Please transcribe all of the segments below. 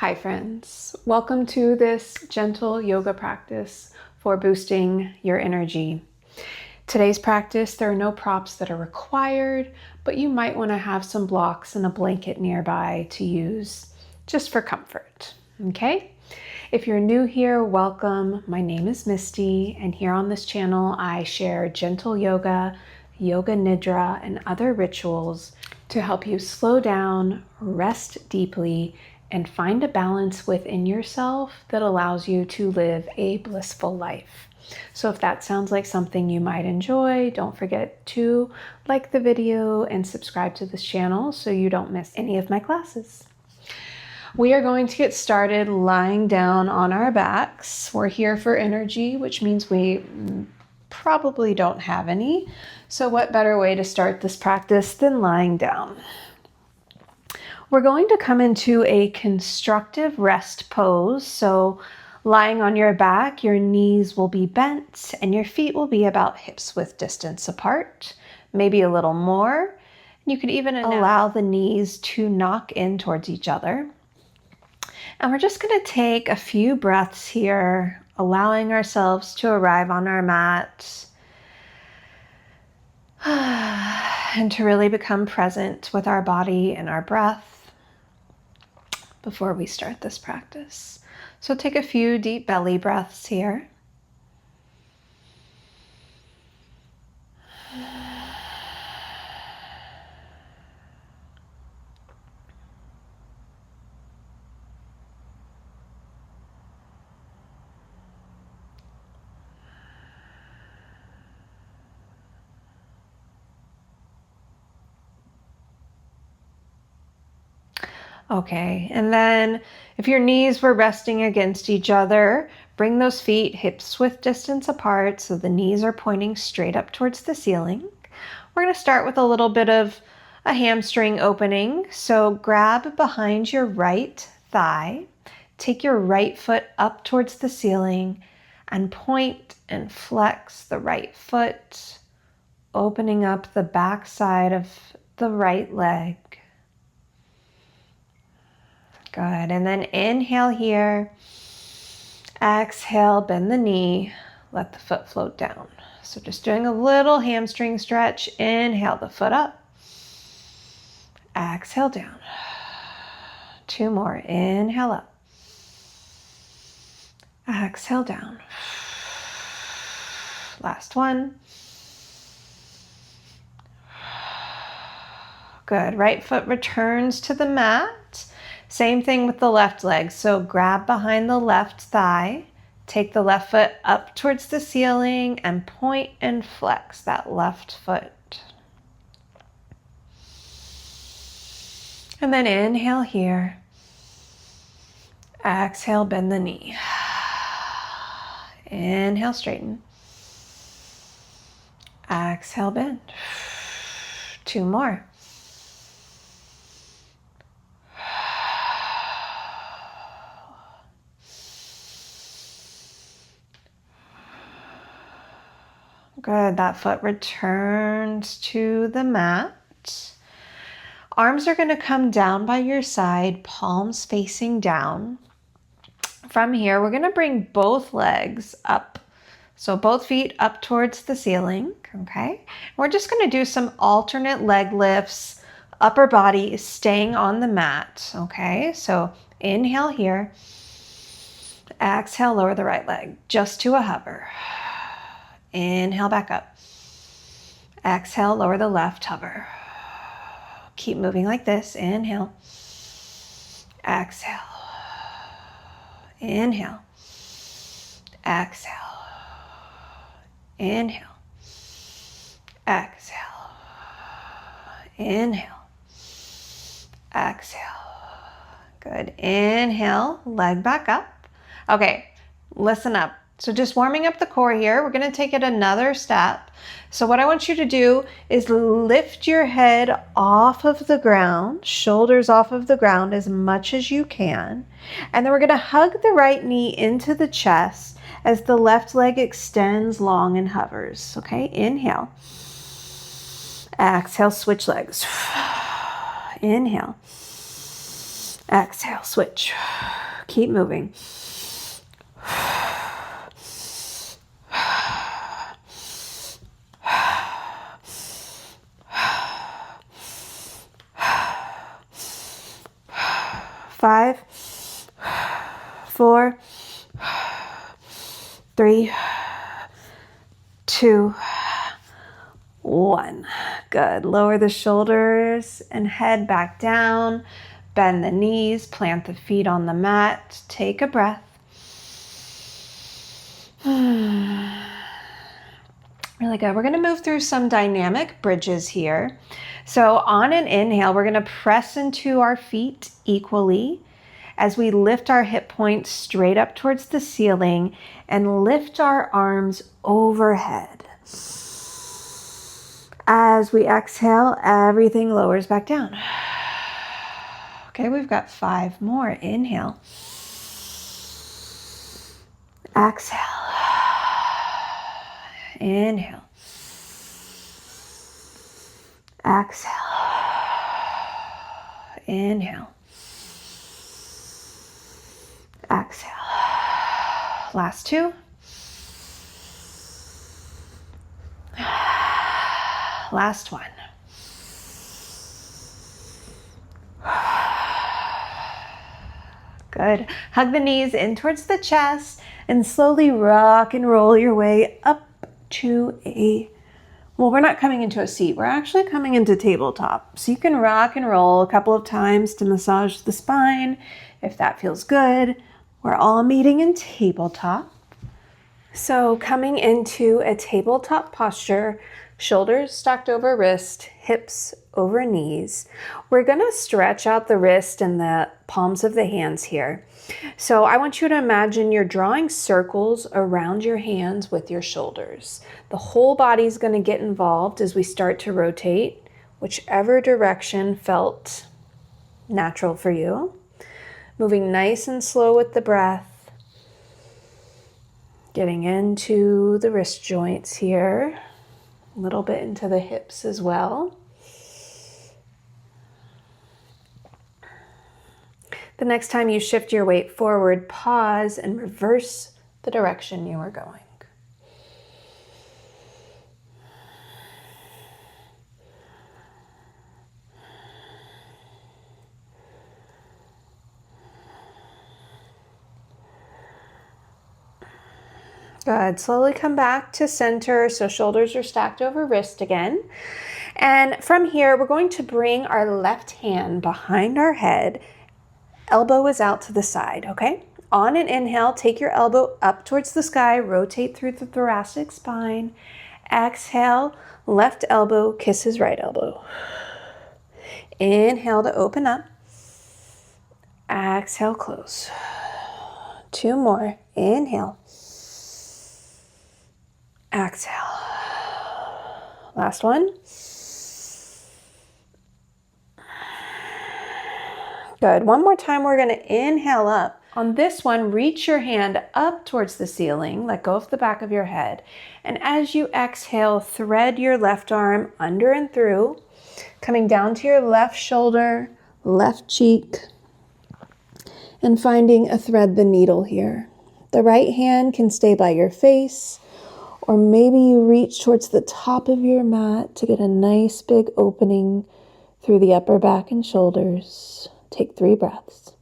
Hi friends, welcome to this gentle yoga practice for boosting your energy. Today's practice, there are no props that are required, but you might want to have some blocks and a blanket nearby to use just for comfort, okay? If you're new here, welcome. My name is Misty, and here on this channel, I share gentle yoga, yoga nidra, and other rituals to help you slow down, rest deeply, and find a balance within yourself that allows you to live a blissful life. So if that sounds like something you might enjoy, don't forget to like the video and subscribe to this channel so you don't miss any of my classes. We are going to get started lying down on our backs. We're here for energy, which means we probably don't have any. So what better way to start this practice than lying down? We're going to come into a constructive rest pose. So lying on your back, your knees will be bent and your feet will be about hips width distance apart, maybe a little more. You could even allow the knees to knock in towards each other. And we're just going to take a few breaths here, allowing ourselves to arrive on our mat and to really become present with our body and our breath before we start this practice. So take a few deep belly breaths here. Okay, and then if your knees were resting against each other, bring those feet hips width distance apart so the knees are pointing straight up towards the ceiling. We're going to start with a little bit of a hamstring opening. So grab behind your right thigh, take your right foot up towards the ceiling and point and flex the right foot, opening up the back side of the right leg. Good, and then inhale here, exhale, bend the knee, let the foot float down. So just doing a little hamstring stretch, inhale the foot up, exhale down. Two more, inhale up, exhale down. Last one. Good, right foot returns to the mat. Same thing with the left leg. So grab behind the left thigh, take the left foot up towards the ceiling and point and flex that left foot. And then inhale here. Exhale, bend the knee. Inhale, straighten. Exhale, bend. Two more. Good, that foot returns to the mat. Arms are going to come down by your side, palms facing down. From here, we're going to bring both legs up. So both feet up towards the ceiling, okay? We're just going to do some alternate leg lifts. Upper body is staying on the mat, okay? So inhale here. Exhale, lower the right leg just to a hover. Inhale back up. Exhale, lower the left, hover. Keep moving like this. Inhale. Exhale. Inhale. Exhale. Inhale. Exhale. Inhale. Exhale. Good. Inhale, leg back up. Okay, listen up. So just warming up the core here, we're going to take it another step. So what I want you to do is lift your head off of the ground, shoulders off of the ground as much as you can. And then we're going to hug the right knee into the chest as the left leg extends long and hovers. Okay, inhale. Exhale, switch legs. Inhale. Exhale, switch. Keep moving. 5, 4, 3, 2, 1. Good. Lower the shoulders and head back down. Bend the knees, plant the feet on the mat. Take a breath. Really good. We're going to move through some dynamic bridges here. So on an inhale, we're going to press into our feet equally as we lift our hip points straight up towards the ceiling and lift our arms overhead. As we exhale, everything lowers back down. Okay, we've got 5 more. Inhale. Exhale. Inhale. Exhale. Inhale. Exhale. Last 2. Last 1. Good. Hug the knees in towards the chest and slowly rock and roll your way up to well, we're not coming into a seat. We're actually coming into tabletop. So you can rock and roll a couple of times to massage the spine if that feels good. We're all meeting in tabletop. So coming into a tabletop posture, shoulders stacked over wrist, hips over knees. We're going to stretch out the wrist and the palms of the hands here. So I want you to imagine you're drawing circles around your hands with your shoulders. The whole body is going to get involved as we start to rotate, whichever direction felt natural for you. Moving nice and slow with the breath. Getting into the wrist joints here. A little bit into the hips as well. The next time you shift your weight forward, pause and reverse the direction you are going. Good. Slowly come back to center. So shoulders are stacked over wrist again. And from here, we're going to bring our left hand behind our head. Elbow is out to the side, okay? On an inhale, take your elbow up towards the sky, rotate through the thoracic spine. Exhale, left elbow kisses right elbow. Inhale to open up. Exhale, close. 2 more. Inhale. Exhale. Last one. Good. One more time, we're going to inhale up. On this one, reach your hand up towards the ceiling. Let go of the back of your head. And as you exhale, thread your left arm under and through, coming down to your left shoulder, left cheek, and finding a thread the needle here. The right hand can stay by your face, or maybe you reach towards the top of your mat to get a nice big opening through the upper back and shoulders. Take 3 breaths.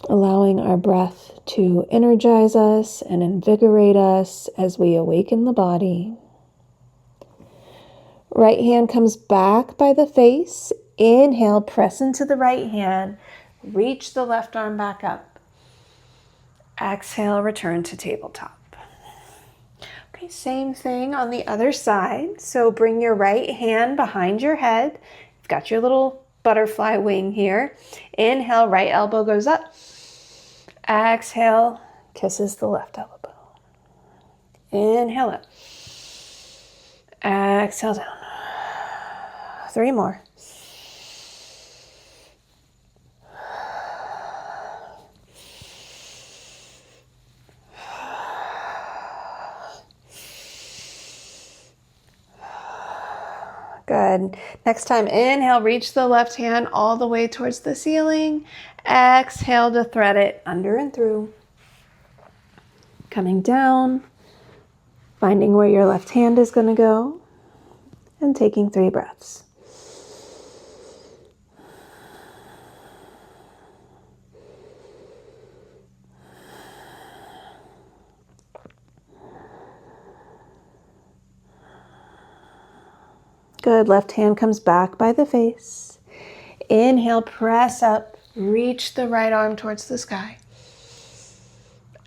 Allowing our breath to energize us and invigorate us as we awaken the body. Right hand comes back by the face. Inhale, press into the right hand. Reach the left arm back up. Exhale, return to tabletop. Okay, same thing on the other side. So bring your right hand behind your head. You've got your little butterfly wing here. Inhale, right elbow goes up. Exhale, kisses the left elbow. Inhale up. Exhale down. 3 more. Good. Next time, inhale, reach the left hand all the way towards the ceiling. Exhale to thread it under and through. Coming down, finding where your left hand is going to go, and taking 3 breaths. Good. Left hand comes back by the face. Inhale, press up, reach the right arm towards the sky.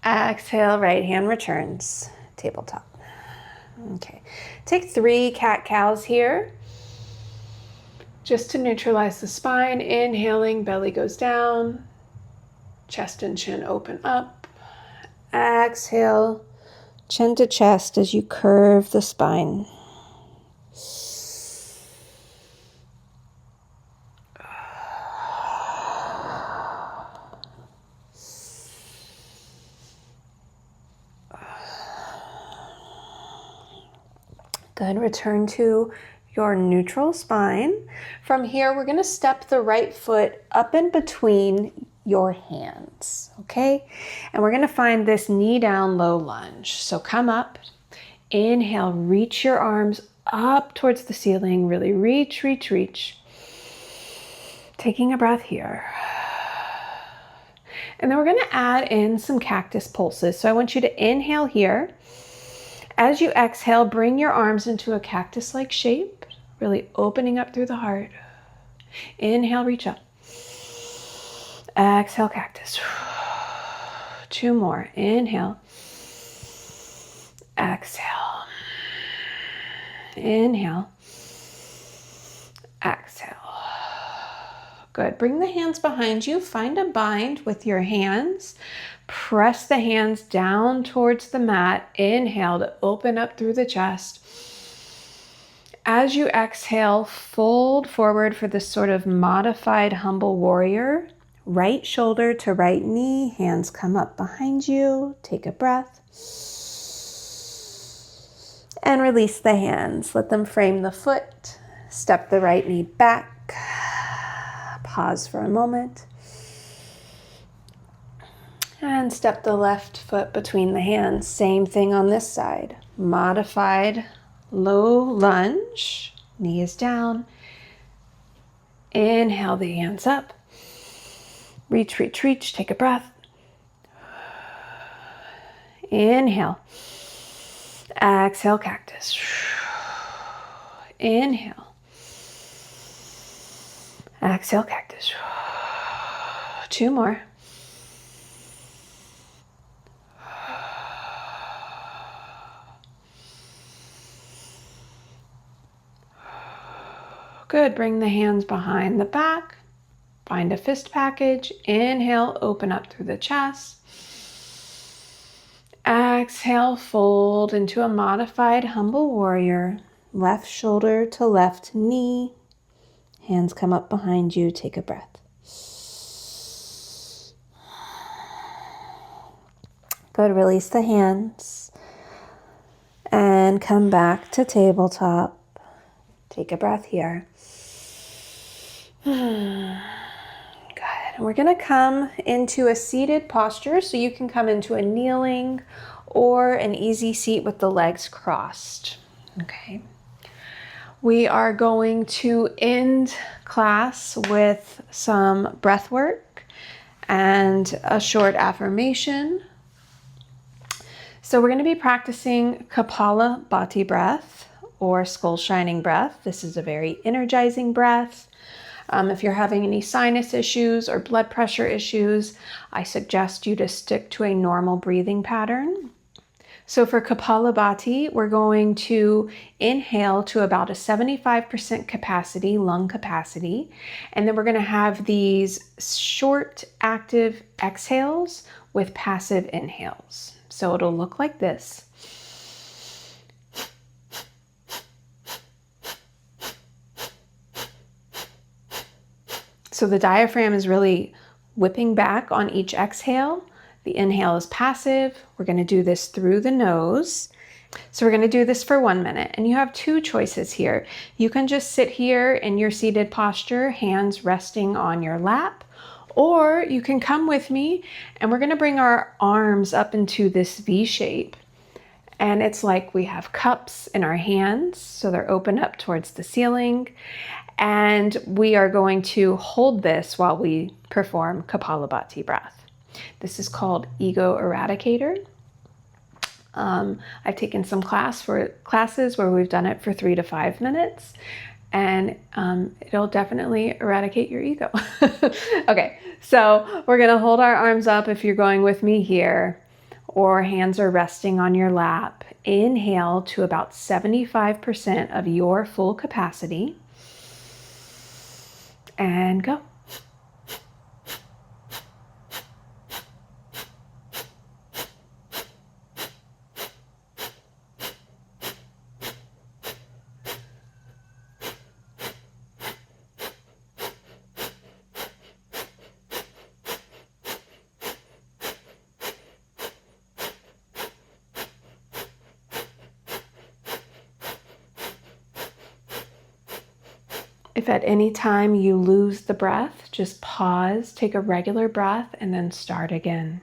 Exhale, right hand returns, tabletop. Okay, take 3 cat-cows here, just to neutralize the spine. Inhaling, belly goes down, chest and chin open up. Exhale, chin to chest as you curve the spine. Good. Return to your neutral spine. From here, we're going to step the right foot up in between your hands, okay? And we're going to find this knee down low lunge. So come up, inhale, reach your arms up towards the ceiling. Really reach, reach, reach. Taking a breath here. And then we're going to add in some cactus pulses. So I want you to inhale here. As you exhale, bring your arms into a cactus-like shape, really opening up through the heart. Inhale, reach up. Exhale, cactus. 2 more. Inhale. Exhale. Inhale. Exhale. Good. Bring the hands behind you. Find a bind with your hands. Press the hands down towards the mat. Inhale to open up through the chest. As you exhale, fold forward for this sort of modified humble warrior. Right shoulder to right knee. Hands come up behind you. Take a breath. And release the hands. Let them frame the foot. Step the right knee back. Pause for a moment. And step the left foot between the hands. Same thing on this side. Modified low lunge. Knee is down. Inhale the hands up. Reach, reach, reach. Take a breath. Inhale. Exhale, cactus. Inhale. Exhale, cactus. 2 more. Good. Bring the hands behind the back. Find a fist package. Inhale, open up through the chest. Exhale, fold into a modified humble warrior. Left shoulder to left knee. Hands come up behind you. Take a breath. Good. Release the hands. And come back to tabletop. Take a breath here. Good. And we're going to come into a seated posture. So you can come into a kneeling or an easy seat with the legs crossed. Okay. We are going to end class with some breath work and a short affirmation. So we're going to be practicing Kapalabhati breath or skull shining breath. This is a very energizing breath. If you're having any sinus issues or blood pressure issues, I suggest you to stick to a normal breathing pattern. So for Kapalabhati, we're going to inhale to about a 75% capacity, lung capacity, and then we're going to have these short active exhales with passive inhales. So it'll look like this. So the diaphragm is really whipping back on each exhale. The inhale is passive. We're going to do this through the nose. So we're going to do this for 1 minute, and you have two choices here. You can just sit here in your seated posture, hands resting on your lap, or you can come with me and we're going to bring our arms up into this V shape. And it's like we have cups in our hands, so they're open up towards the ceiling. And we are going to hold this while we perform Kapalabhati breath. This is called Ego Eradicator. I've taken some classes where we've done it for 3 to 5 minutes, and it'll definitely eradicate your ego. Okay, so we're gonna hold our arms up if you're going with me here, or hands are resting on your lap. Inhale to about 75% of your full capacity, and go. If at any time you lose the breath, just pause, take a regular breath, and then start again.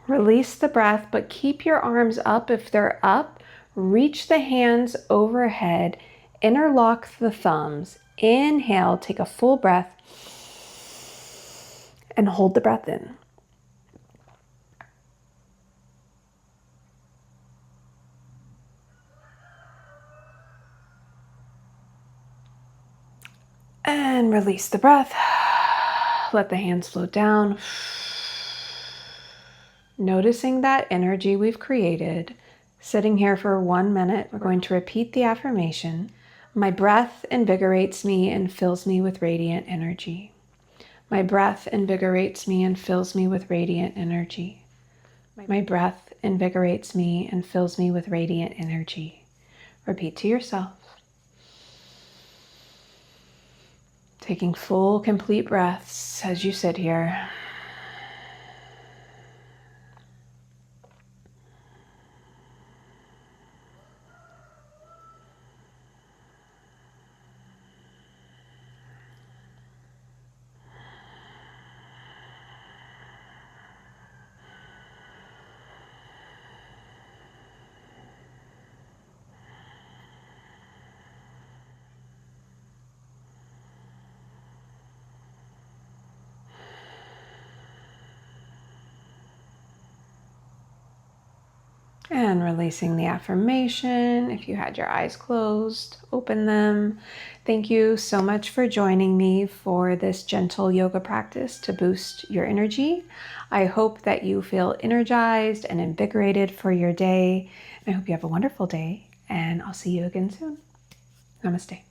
Release the breath, but keep your arms up if they're up. Reach the hands overhead, interlock the thumbs. Inhale, take a full breath, and hold the breath in. And release the breath. Let the hands float down. Noticing that energy we've created. Sitting here for 1 minute, we're going to repeat the affirmation. My breath invigorates me and fills me with radiant energy. My breath invigorates me and fills me with radiant energy. My breath invigorates me and fills me with radiant energy. Repeat to yourself. Taking full, complete breaths as you sit here. And releasing the affirmation. If you had your eyes closed, open them. Thank you so much for joining me for this gentle yoga practice to boost your energy. I hope that you feel energized and invigorated for your day. I hope you have a wonderful day, and I'll see you again soon. Namaste.